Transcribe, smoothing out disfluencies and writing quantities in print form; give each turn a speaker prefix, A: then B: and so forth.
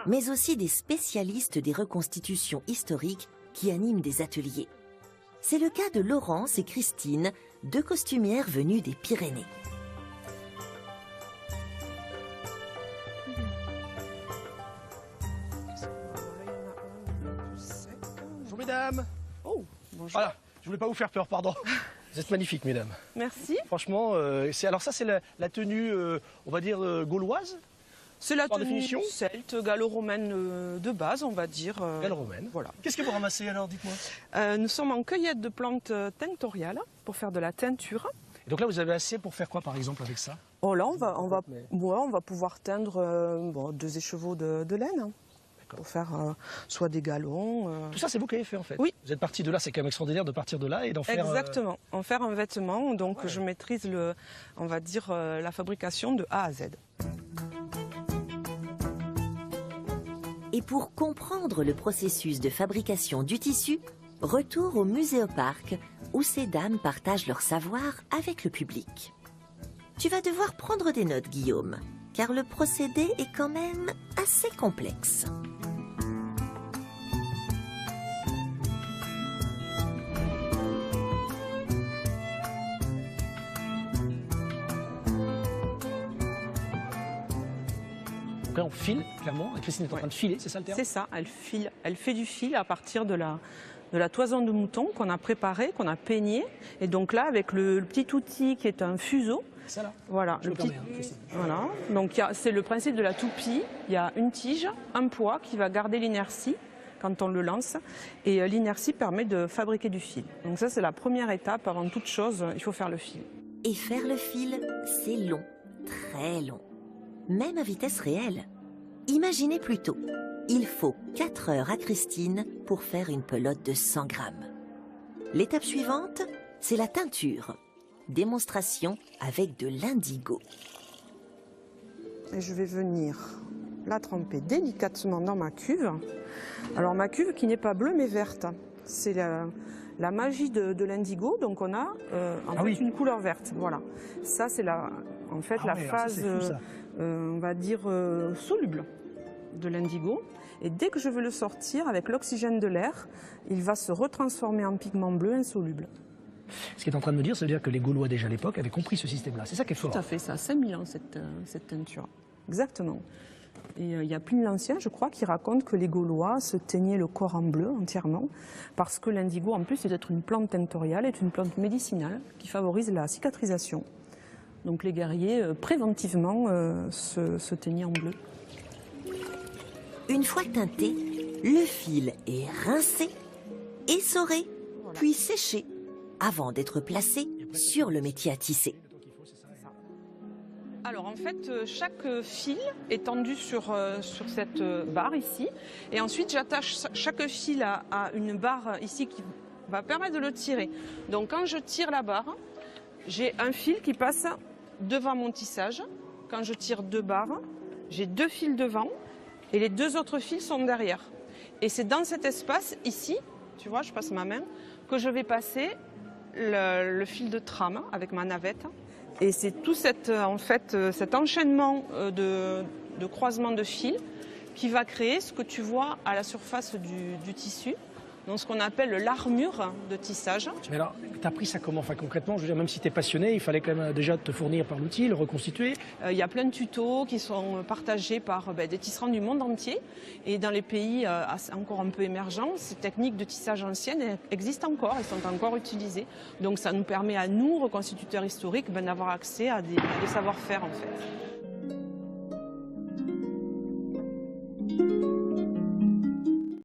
A: mais aussi des spécialistes des reconstitutions historiques qui animent des ateliers. C'est le cas de Laurence et Christine, deux costumières venues des Pyrénées.
B: Bonjour mesdames.
C: Oh, bonjour.
B: Voilà, je voulais pas vous faire peur, pardon. Vous êtes magnifiques mesdames.
C: Merci.
B: Franchement, alors ça c'est la tenue, on va dire, gauloise.
C: C'est la
B: Par
C: tenue
B: définition
C: celte, gallo-romaine de base, on va dire.
B: Gallo-romaine.
C: Voilà.
B: Qu'est-ce que vous ramassez alors, dites-moi?
C: Nous sommes en cueillette de plantes tinctoriales pour faire de la teinture.
B: Et donc là, vous avez assez pour faire quoi, par exemple, avec ça?
C: Oh là, on va pouvoir teindre 2 écheveaux de laine pour faire soit des galons.
B: Tout ça, c'est vous qui avez fait en fait?
C: Oui.
B: Vous êtes parti de là, c'est quand même extraordinaire de partir de là et d'en faire...
C: Exactement, en faire un vêtement. Donc
B: Ouais.
C: je maîtrise on va dire, la fabrication de A à Z.
A: Et pour comprendre le processus de fabrication du tissu, retour au Muséoparc, où ces dames partagent leur savoir avec le public. Tu vas devoir prendre des notes, Guillaume, car le procédé est quand même assez complexe.
B: Donc là, on file, clairement. Et Christine est en train de filer, c'est ça le terme?
C: C'est ça, elle fait du fil à partir de la toison de mouton qu'on a préparée, qu'on a peignée. Et donc là, avec le petit outil qui est un fuseau,
B: Ça là?
C: voilà,
B: Je me permets, hein, Christine.
C: voilà. Donc c'est le principe de la toupie. Il y a une tige, un poids qui va garder l'inertie quand on le lance. Et l'inertie permet de fabriquer du fil. Donc ça, c'est la première étape. Avant toute chose, il faut faire le fil.
A: Et faire le fil, c'est long, très long. Même à vitesse réelle. Imaginez plutôt, il faut 4 heures à Christine pour faire une pelote de 100 grammes. L'étape suivante, c'est la teinture. Démonstration avec de l'indigo.
C: Et je vais venir la tremper délicatement dans ma cuve. Alors ma cuve qui n'est pas bleue mais verte. C'est la magie de l'indigo. Donc on a une couleur verte. Voilà. Ça c'est la phase, on va dire, soluble de l'indigo. Et dès que je veux le sortir, avec l'oxygène de l'air, il va se retransformer en pigment bleu insoluble.
B: Ce qui est en train de me dire, ça veut dire que les Gaulois déjà à l'époque avaient compris ce système-là. C'est ça qui est fort.
C: Tout à fait, ça a 5000 ans cette teinture. Exactement. Et il y a Pline l'Ancien, je crois, qui raconte que les Gaulois se teignaient le corps en bleu entièrement, parce que l'indigo, en plus d'être une plante tinctoriale, est une plante médicinale qui favorise la cicatrisation. Donc les guerriers, préventivement, se teignaient en bleu.
A: Une fois teinté, le fil est rincé, essoré, puis séché, avant d'être placé sur le métier à tisser.
C: Alors en fait, chaque fil est tendu sur cette barre ici. Et ensuite, j'attache chaque fil à une barre ici qui va permettre de le tirer. Donc quand je tire la barre, j'ai un fil qui passe devant mon tissage. Quand je tire 2 barres, j'ai 2 fils devant et les 2 autres fils sont derrière. Et c'est dans cet espace ici, tu vois, je passe ma main, que je vais passer le fil de trame avec ma navette. Et c'est tout cet enchaînement de croisement de fils qui va créer ce que tu vois à la surface du tissu, donc ce qu'on appelle l'armure de tissage.
B: Mais alors, tu as pris ça comment? Enfin, concrètement, je veux dire, même si tu es passionné, il fallait quand même déjà te fournir par l'outil, le reconstituer.
C: Il y a plein de tutos qui sont partagés par des tisserands du monde entier. Et dans les pays encore un peu émergents, ces techniques de tissage anciennes existent encore et sont encore utilisées. Donc ça nous permet à nous, reconstituteurs historiques, d'avoir accès à des savoir-faire en fait.